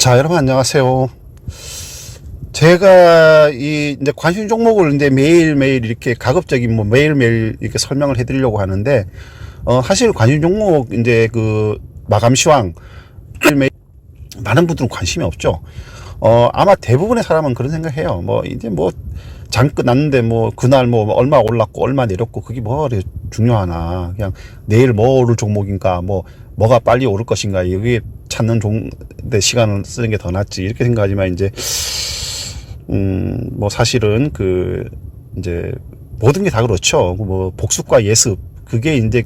자, 여러분 안녕하세요. 제가 이제 관심 종목을 이제 매일매일 이렇게 가급적인 뭐 매일매일 이렇게 설명을 해드리려고 하는데, 사실 관심 종목 이제 그 마감 시황 매일매일 많은 분들은 관심이 없죠. 아마 대부분의 사람은 그런 생각해요. 뭐 이제 뭐 장끝 났는데 뭐 그날 뭐 얼마 올랐고 얼마 내렸고 그게 뭐 중요하나. 그냥 내일 뭐 오를 종목인가 뭐가 빨리 오를 것인가 여기 찾는 데 시간을 쓰는 게 더 낫지 이렇게 생각하지만 이제 뭐 사실은 그 이제 모든 게 다 그렇죠. 뭐 복습과 예습 그게 이제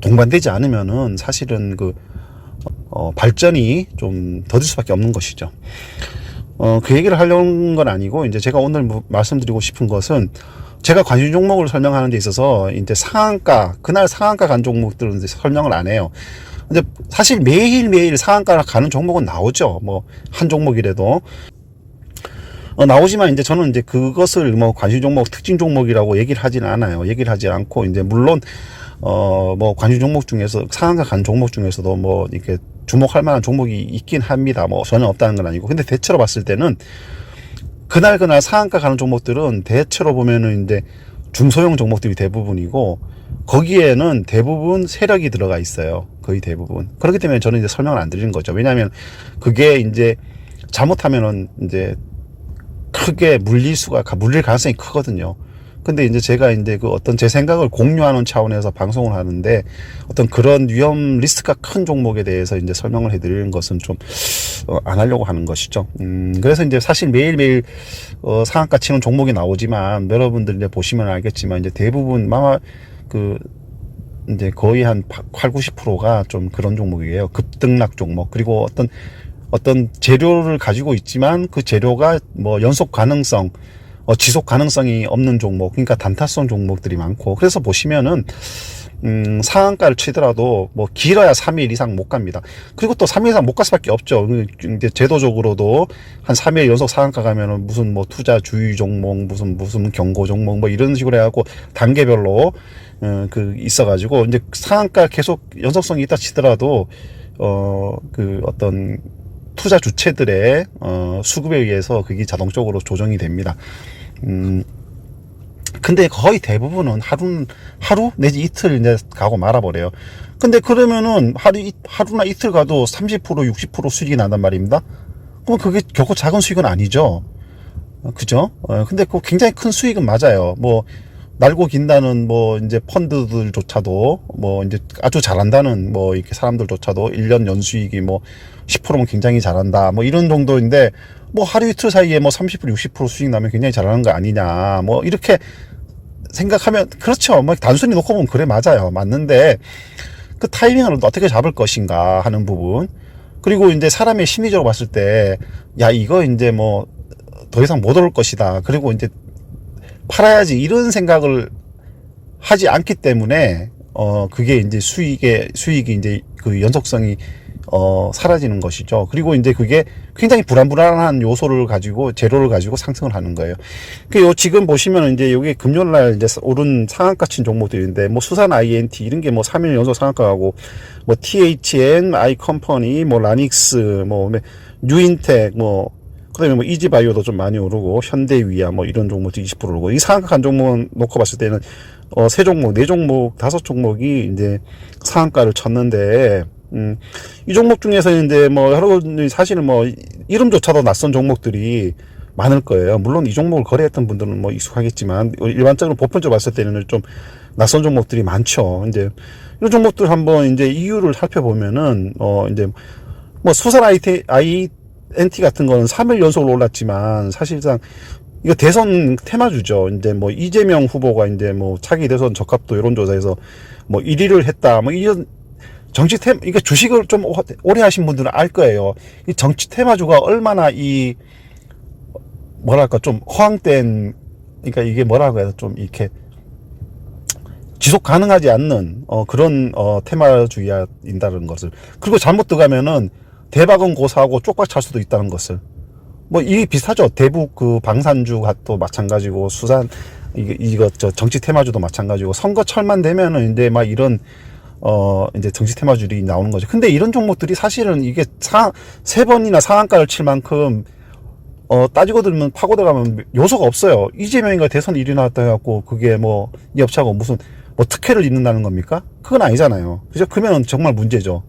동반되지 않으면은 사실은 발전이 좀 더딜 수밖에 없는 것이죠. 그 얘기를 하려는 건 아니고, 이제 제가 오늘 말씀드리고 싶은 것은, 제가 관심 종목을 설명하는 데 있어서, 이제 그날 상한가 간 종목들은 이제 설명을 안 해요. 근데 사실 매일매일 상한가 가는 종목은 나오죠. 뭐, 한 종목이라도. 나오지만 이제 저는 이제 그것을 뭐 관심 종목, 특징 종목이라고 얘기를 하진 않아요. 얘기를 하지 않고, 이제 물론, 뭐 관심 종목 중에서, 상한가 간 종목 중에서도 뭐, 이렇게 주목할 만한 종목이 있긴 합니다. 뭐 전혀 없다는 건 아니고. 근데 대체로 봤을 때는 그날 상한가 가는 종목들은 대체로 보면은 이제 중소형 종목들이 대부분이고 거기에는 대부분 세력이 들어가 있어요. 거의 대부분. 그렇기 때문에 저는 이제 설명을 안 드리는 거죠. 왜냐하면 그게 이제 잘못하면은 이제 크게 물릴 가능성이 크거든요. 근데 이제 제가 이제 어떤 제 생각을 공유하는 차원에서 방송을 하는데 어떤 그런 위험 리스크가 큰 종목에 대해서 이제 설명을 해드리는 것은 좀 안 하려고 하는 것이죠. 그래서 이제 사실 매일매일 상한가 치는 종목이 나오지만 여러분들 이제 보시면 알겠지만 이제 대부분 이제 거의 한 8, 90%가 좀 그런 종목이에요. 급등락 종목. 그리고 어떤 재료를 가지고 있지만 그 재료가 뭐 연속 가능성 지속 가능성이 없는 종목, 그러니까 단타성 종목들이 많고, 그래서 보시면은, 상한가를 치더라도, 뭐, 길어야 3일 이상 못 갑니다. 그리고 또 3일 이상 못 갈 수밖에 없죠. 이제 제도적으로도 한 3일 연속 상한가 가면은 무슨 뭐 투자 주의 종목, 무슨 경고 종목, 뭐 이런 식으로 해갖고 단계별로, 있어가지고, 이제 상한가 계속 연속성이 있다 치더라도, 어떤, 투자 주체들의 수급에 의해서 그게 자동적으로 조정이 됩니다. 근데 거의 대부분은 하루 내지 이틀 이제 가고 말아버려요. 근데 그러면은 하루나 이틀 가도 30% 60% 수익이 난단 말입니다. 그럼 그게 결코 작은 수익은 아니죠. 그죠? 근데 그 굉장히 큰 수익은 맞아요. 뭐 날고 긴다는 뭐 이제 펀드들조차도 뭐 이제 아주 잘한다는 뭐 이렇게 사람들조차도 1년 연수익이 뭐 10%면 굉장히 잘한다 뭐 이런 정도인데 뭐 하루 이틀 사이에 뭐 30% 60% 수익 나면 굉장히 잘하는 거 아니냐 뭐 이렇게 생각하면 그렇죠. 뭐 단순히 놓고 보면 그래 맞아요. 맞는데 그 타이밍을 어떻게 잡을 것인가 하는 부분, 그리고 이제 사람의 심리적으로 봤을 때 야 이거 이제 뭐 더 이상 못 오를 것이다, 그리고 이제 팔아야지 이런 생각을 하지 않기 때문에 그게 이제 수익이 이제 그 연속성이 사라지는 것이죠. 그리고 이제 그게 굉장히 불안한 재료를 가지고 상승을 하는 거예요. 지금 보시면 이제 여기 금요일 날 이제 오른 상한가 친 종목들인데 뭐 수산 INT 이런 게 뭐 3일 연속 상한가 가고 뭐 THN, 아이컴퍼니, 뭐 라닉스, 뭐 뉴인텍, 뭐 그다음에 뭐 이지바이오도 좀 많이 오르고 현대위아 뭐 이런 종목도 20% 오르고, 이 상한가 간 종목은 놓고 봤을 때는 세 종목, 네 종목, 다섯 종목이 이제 상한가를 쳤는데 이 종목 중에서 이제 뭐 여러분이 사실은 뭐 이름조차도 낯선 종목들이 많을 거예요. 물론 이 종목을 거래했던 분들은 뭐 익숙하겠지만 일반적으로 보편적으로 봤을 때는 좀 낯선 종목들이 많죠. 이제 이런 종목들 한번 이제 이유를 살펴보면은 이제 뭐 수산 INT 같은 거는 3일 연속으로 올랐지만 사실상 이거 대선 테마주죠. 이제 뭐 이재명 후보가 이제 뭐 차기 대선 적합도 여론조사에서 뭐 1위를 했다. 뭐 이런 이게 주식을 좀 오래 하신 분들은 알 거예요. 이 정치 테마주가 얼마나 뭐랄까 좀 허황된, 그러니까 이게 뭐라고 해서 좀 이렇게 지속 가능하지 않는 그런 테마주의인다는 것을, 그리고 잘못 들어가면은 대박은 고사하고 쪽박 찰 수도 있다는 것을, 뭐 이게 비슷하죠. 대북 방산주가 마찬가지고 수산 정치 테마주도 마찬가지고, 선거철만 되면은 이제 막 이런 이제 정지 테마주들이 나오는 거죠. 근데 이런 종목들이 사실은 이게 세 번이나 상한가를 칠 만큼 따지고 들면 파고 들어가면 요소가 없어요. 이재명이가 대선 1위 나왔다 해갖고 그게 뭐 이 업체하고 무슨 뭐 특혜를 입는다는 겁니까? 그건 아니잖아요. 그죠? 그러면 정말 문제죠.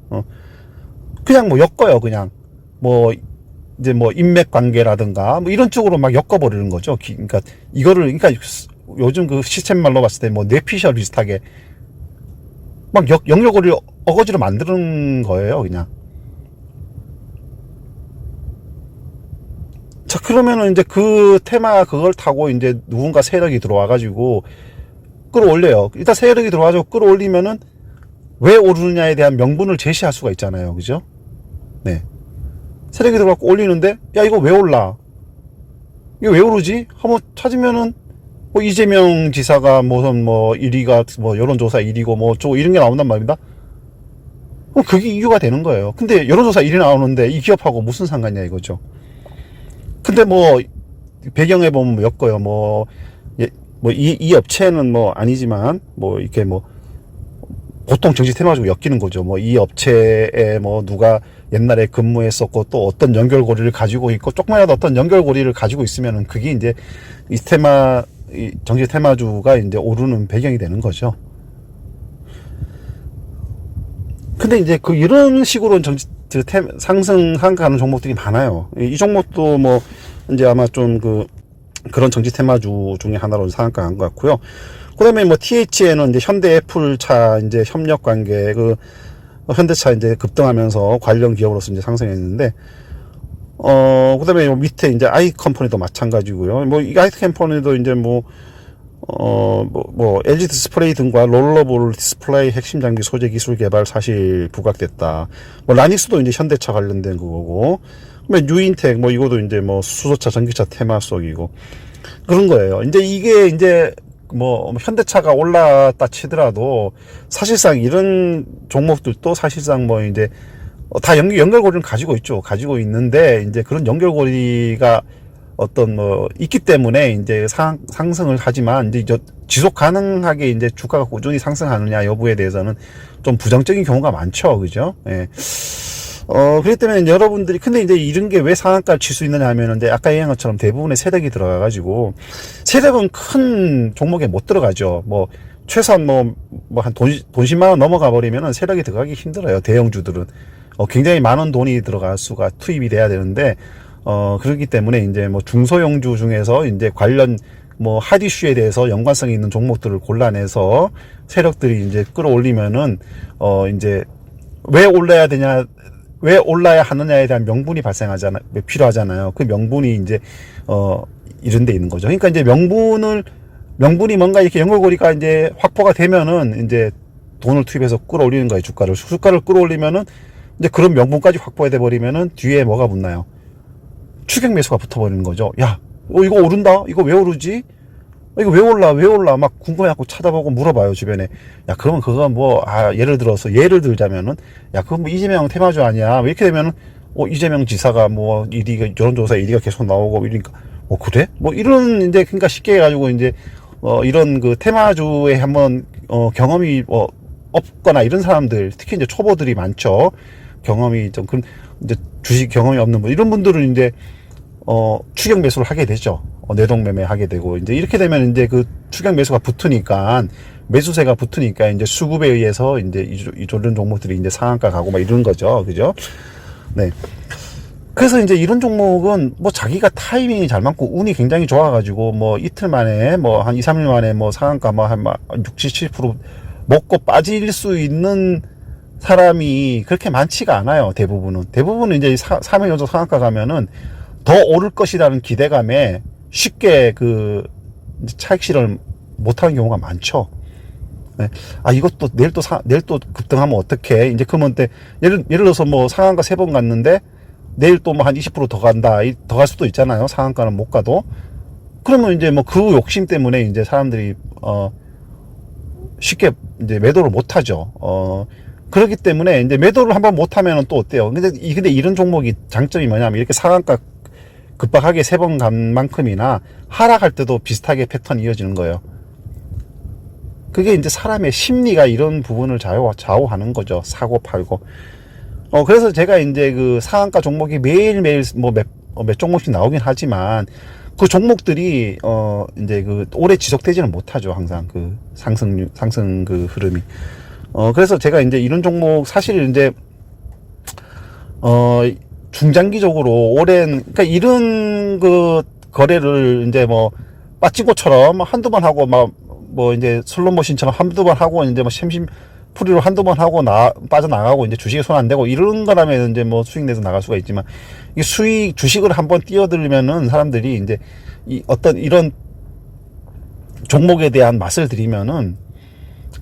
그냥 뭐 엮어요. 그냥 뭐 이제 뭐 인맥 관계라든가 뭐 이런 쪽으로 막 엮어버리는 거죠. 그러니까 이거를 그러니까 요즘 그 시스템 말로 봤을 때 뭐 뇌피셜 비슷하게 막 영역을 어거지로 만드는 거예요. 그냥. 자, 그러면은 이제 그 테마 그걸 타고 이제 누군가 세력이 들어와가지고 끌어올려요. 일단 세력이 들어와서 끌어올리면은 왜 오르느냐에 대한 명분을 제시할 수가 있잖아요. 그죠? 네. 세력이 들어가고 올리는데, 야, 이거 왜 올라? 이거 왜 오르지? 한번 찾으면은, 뭐, 이재명 지사가 무슨 뭐, 1위가, 뭐, 여론조사 1위고, 뭐, 어쩌고 이런 게 나온단 말입니다. 그럼 그게 이유가 되는 거예요. 근데 여론조사 1위 나오는데 이 기업하고 무슨 상관이야, 이거죠. 근데 뭐, 배경에 보면 뭐 엮어요. 뭐, 뭐, 이 업체는 뭐 아니지만, 뭐, 이렇게 뭐, 보통 정치 테마주고 엮이는 거죠. 뭐, 이 업체에 뭐, 누가 옛날에 근무했었고, 또 어떤 연결고리를 가지고 있고, 조금이라도 어떤 연결고리를 가지고 있으면은, 그게 이제, 이 정치 테마주가 이제 오르는 배경이 되는 거죠. 근데 이제 이런 식으로 상승하는 종목들이 많아요. 이 종목도 뭐, 이제 아마 좀 그런 정치 테마주 중에 하나로 상한가 간 것 같고요. 그 다음에 뭐 TH에는 이제 현대 애플차 이제 협력 관계, 현대차 이제 급등하면서 관련 기업으로서 이제 상승했는데, 그 다음에 밑에 이제 아이 컴퍼니도 마찬가지고요. 뭐 이 아이 컴퍼니도 이제 LG 디스플레이 등과 롤러볼 디스플레이 핵심 장비 소재 기술 개발 사실 부각됐다. 뭐 라닉스도 이제 현대차 관련된 그거고, 뉴인텍 뭐 이것도 이제 뭐 수소차 전기차 테마 속이고 그런 거예요. 이제 이게 이제 뭐 현대차가 올랐다 치더라도 사실상 이런 종목들도 사실상 뭐 이제 다 연결고리를 가지고 있죠. 가지고 있는데 이제 그런 연결고리가 어떤 뭐 있기 때문에 이제 상승을 하지만 이제 지속 가능하게 이제 주가가 꾸준히 상승하느냐 여부에 대해서는 좀 부정적인 경우가 많죠. 그죠? 예. 그렇기 때문에 여러분들이, 근데 이제 이런 게 왜 상한가를 칠 수 있느냐 하면은, 이제 아까 얘기한 것처럼 대부분의 세력이 들어가가지고, 세력은 큰 종목에 못 들어가죠. 뭐, 최소한 한 돈 10만 원 넘어가 버리면은 세력이 들어가기 힘들어요. 대형주들은. 굉장히 많은 돈이 들어갈 수가 투입이 돼야 되는데, 그렇기 때문에 이제 뭐 중소형주 중에서 이제 관련 뭐 핫 이슈에 대해서 연관성이 있는 종목들을 골라내서 세력들이 이제 끌어올리면은, 이제 왜 올라야 하느냐에 대한 명분이 필요하잖아요. 그 명분이 이제, 이런 데 있는 거죠. 그러니까 이제 명분이 뭔가 이렇게 연결고리가 이제 확보가 되면은 이제 돈을 투입해서 끌어올리는 거예요. 주가를 끌어올리면은 이제 그런 명분까지 확보해 버리면은 뒤에 뭐가 붙나요? 추격 매수가 붙어버리는 거죠. 야, 이거 오른다? 이거 왜 오르지? 이거 왜 올라? 막 궁금해갖고 찾아보고 물어봐요, 주변에. 야, 그러면 그거 예를 들자면은, 야, 그거 뭐 이재명 테마주 아니야? 이렇게 되면은, 이재명 지사가 뭐, 여론조사 1위가 계속 나오고, 이러니까, 그래? 뭐, 이런, 이제, 그러니까 쉽게 해가지고, 이제, 이런 테마주에 한번, 경험이, 없거나 이런 사람들, 특히 이제 초보들이 많죠. 경험이 좀, 이제 주식 경험이 없는 분, 이런 분들은 이제, 추격 매수를 하게 되죠. 내동매매 하게 되고, 이제 이렇게 되면 이제 그 추격 매수가 붙으니까, 매수세가 붙으니까 이제 수급에 의해서 이제 이런 종목들이 이제 상한가 가고 막 이런 거죠. 그죠? 네. 그래서 이제 이런 종목은 뭐 자기가 타이밍이 잘 맞고 운이 굉장히 좋아가지고 뭐 이틀 만에 뭐 한 2, 3일 만에 뭐 상한가 한 6, 7% 먹고 빠질 수 있는 사람이 그렇게 많지가 않아요. 대부분은 이제 3일 연속 상한가 가면은 더 오를 것이라는 기대감에 쉽게 차익 실현을 못하는 경우가 많죠. 네. 이것도 내일 또 급등하면 어떡해. 이제 그러면 예를 들어서 뭐 상한가 3번 갔는데 내일 또 뭐 한 20% 더 갈 수도 있잖아요. 상한가는 못 가도. 그러면 이제 뭐 그 욕심 때문에 이제 사람들이, 쉽게 이제 매도를 못 하죠. 그렇기 때문에 이제 매도를 한번 못 하면은 또 어때요? 근데 이런 종목이 장점이 뭐냐면 이렇게 상한가 급박하게 3번 간 만큼이나 하락할 때도 비슷하게 패턴이 이어지는 거예요. 그게 이제 사람의 심리가 이런 부분을 좌우하는 거죠. 사고 팔고. 그래서 제가 이제 그 상한가 종목이 매일매일 뭐 몇 종목씩 나오긴 하지만 그 종목들이 이제 그 오래 지속되지는 못하죠. 항상 그 상승 그 흐름이. 그래서 제가 이제 이런 종목 사실 이제 중장기적으로 오랜, 그러니까 이런 그 거래를 이제 뭐 빠찡코처럼 한두 번 하고 뭐 이제 슬롯머신처럼 한두 번 하고 이제 뭐 심심풀이로 한두 번 하고 빠져나가고 이제 주식에 손 안 대고 이런 거라면 이제 뭐 수익 내서 나갈 수가 있지만, 이 주식을 한번 뛰어들면은 사람들이 이제 어떤 이런 종목에 대한 맛을 들이면은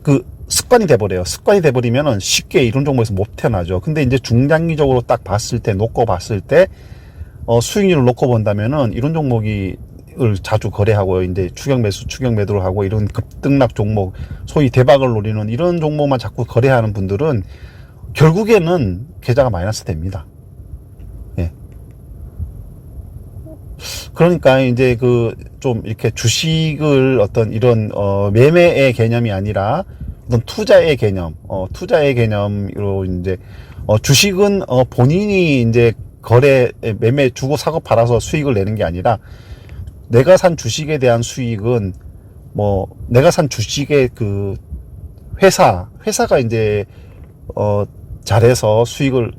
그 습관이 돼버려요. 습관이 돼버리면은 쉽게 이런 종목에서 못 태어나죠. 근데 이제 중장기적으로 딱 봤을 때, 놓고 봤을 때, 수익률을 놓고 본다면은 이런 종목을 자주 거래하고, 이제 추격 매수, 추격 매도를 하고, 이런 급등락 종목, 소위 대박을 노리는 이런 종목만 자꾸 거래하는 분들은 결국에는 계좌가 마이너스 됩니다. 예. 그러니까 이제 좀 이렇게 주식을 어떤 이런, 매매의 개념이 아니라 어떤 투자의 개념, 투자의 개념으로 이제, 주식은, 본인이 이제 매매 주고 사고 팔아서 수익을 내는 게 아니라, 내가 산 주식에 대한 수익은, 내가 산 주식의 회사가 이제, 잘해서 수익을,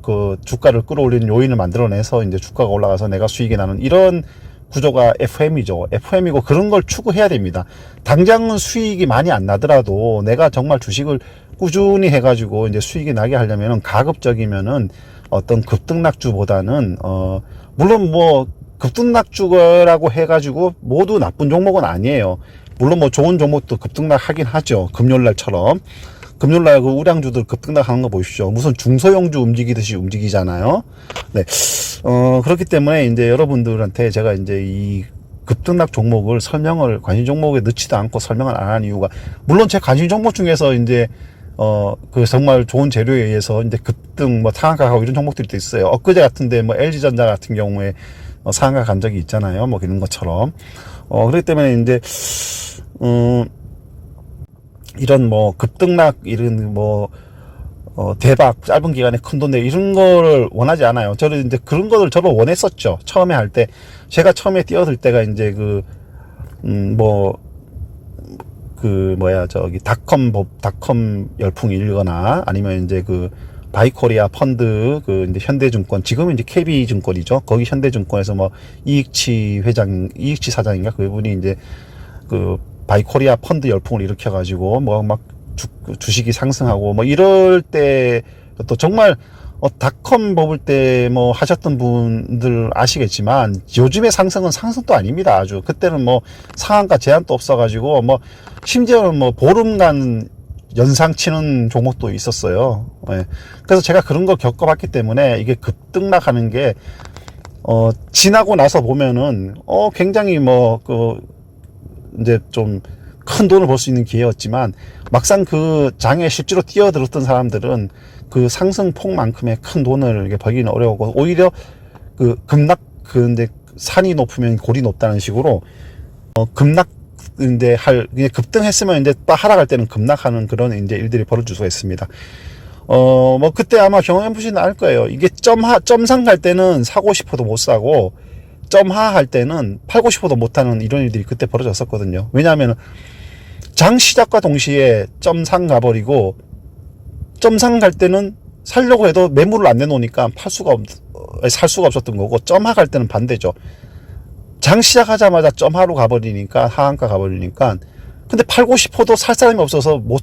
주가를 끌어올리는 요인을 만들어내서 이제 주가가 올라가서 내가 수익이 나는 이런 구조가 FM이죠. FM이고 그런 걸 추구해야 됩니다. 당장은 수익이 많이 안 나더라도 내가 정말 주식을 꾸준히 해가지고 이제 수익이 나게 하려면은 가급적이면은 어떤 급등락주보다는, 물론 급등락주라고 해가지고 모두 나쁜 종목은 아니에요. 물론 좋은 종목도 급등락 하긴 하죠. 금요일날처럼. 금요일날 그 우량주들 급등락 하는 거 보십시오. 무슨 중소형주 움직이듯이 움직이잖아요. 네. 그렇기 때문에 이제 여러분들한테 제가 이제 이 급등락 종목을 관심 종목에 넣지도 않고 설명을 안 하는 이유가, 물론 제 관심 종목 중에서 이제, 정말 좋은 재료에 의해서 이제 급등, 상한가하고 이런 종목들이 또 있어요. 엊그제 같은데 LG전자 같은 경우에 상한가 간 적이 있잖아요. 이런 것처럼. 그렇기 때문에 이제, 이런 급등락, 이런 대박, 짧은 기간에 큰 돈 내고 이런 거를 원하지 않아요. 저는 이제 그런 거를 저도 원했었죠. 처음에 할 때. 제가 처음에 뛰어들 때가 이제 닷컴 열풍이 일거나 아니면 이제 바이코리아 펀드, 이제 현대증권, 지금은 이제 KB증권이죠. 거기 현대증권에서 이익치 사장인가? 그분이 이제 바이코리아 펀드 열풍을 일으켜가지고 주식이 상승하고 이럴 때 또 정말 닷컴 버블 때 하셨던 분들 아시겠지만 요즘의 상승은 상승도 아닙니다. 아주 그때는 상한가 제한도 없어가지고 심지어는 보름간 연상 치는 종목도 있었어요. 예. 그래서 제가 그런 걸 겪어봤기 때문에 이게 급등락하는 게 지나고 나서 보면은 굉장히 이제 좀 큰 돈을 벌 수 있는 기회였지만, 막상 그 장에 실제로 뛰어들었던 사람들은 그 상승폭만큼의 큰 돈을 이렇게 벌기는 어려웠고, 오히려 근데 산이 높으면 골이 높다는 식으로 그냥 급등했으면 이제 또 하락할 때는 급락하는 그런 이제 일들이 벌어질 수가 있습니다. 그때 아마 경험해 보시면 알 거예요. 이게 점상 갈 때는 사고 싶어도 못 사고, 점하 할 때는 팔고 싶어도 못하는 이런 일들이 그때 벌어졌었거든요. 왜냐하면 장 시작과 동시에 점상 가버리고, 점상 갈 때는 살려고 해도 매물을 안 내놓으니까 살 수가 없었던 거고, 점하 갈 때는 반대죠. 장 시작하자마자 점하로 가버리니까, 하한가 가버리니까, 근데 팔고 싶어도 살 사람이 없어서 못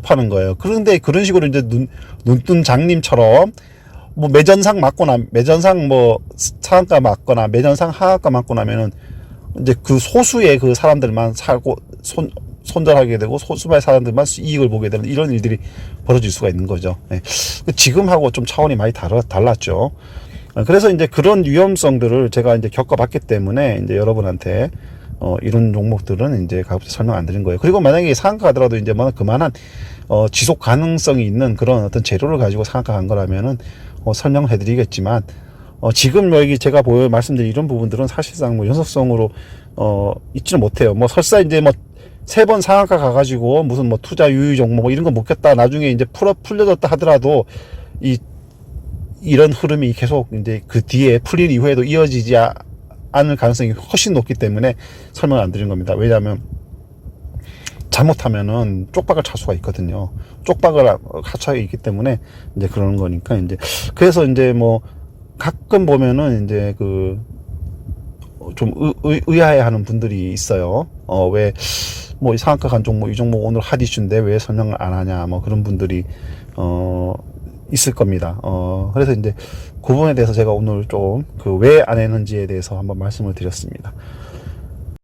파는 거예요. 그런데 그런 식으로 이제 눈뜬 장님처럼 매전상 맞거나, 상한가 맞거나, 매전상 하한가 맞고 나면은, 이제 소수의 사람들만 살고, 손절하게 되고, 소수의 사람들만 이익을 보게 되는 이런 일들이 벌어질 수가 있는 거죠. 네. 지금하고 좀 차원이 많이 달랐죠. 그래서 이제 그런 위험성들을 제가 이제 겪어봤기 때문에, 이제 여러분한테, 이런 종목들은 이제 가급적 설명 안 드린 거예요. 그리고 만약에 상한가 가더라도 이제 그만한, 지속 가능성이 있는 그런 어떤 재료를 가지고 상한가 간 거라면은, 설명을 해드리겠지만, 지금 여기 제가 말씀드린 이런 부분들은 사실상 연속성으로, 있지는 못해요. 설사 이제 세 번 상한가 가가지고 무슨 뭐 투자 유의 종목 뭐 이런 거 묶였다 나중에 이제 풀려졌다 하더라도 이런 흐름이 계속 이제 그 뒤에 풀린 이후에도 이어지지 않을 가능성이 훨씬 높기 때문에 설명을 안 드린 겁니다. 왜냐하면 잘못하면은 쪽박을 찰 수가 있거든요. 쪽박을 하차하기 있기 때문에 이제 그러는 거니까 이제 그래서 이제 뭐 가끔 보면은 이제 그 좀 의아해하는 분들이 있어요. 왜 뭐 이 상한가 간 종목 이 종목 오늘 핫 이슈인데 왜 설명을 안 하냐 뭐 그런 분들이 있을 겁니다. 그래서 이제 그 부분에 대해서 제가 오늘 좀 그 왜 안 했는지에 대해서 한번 말씀을 드렸습니다.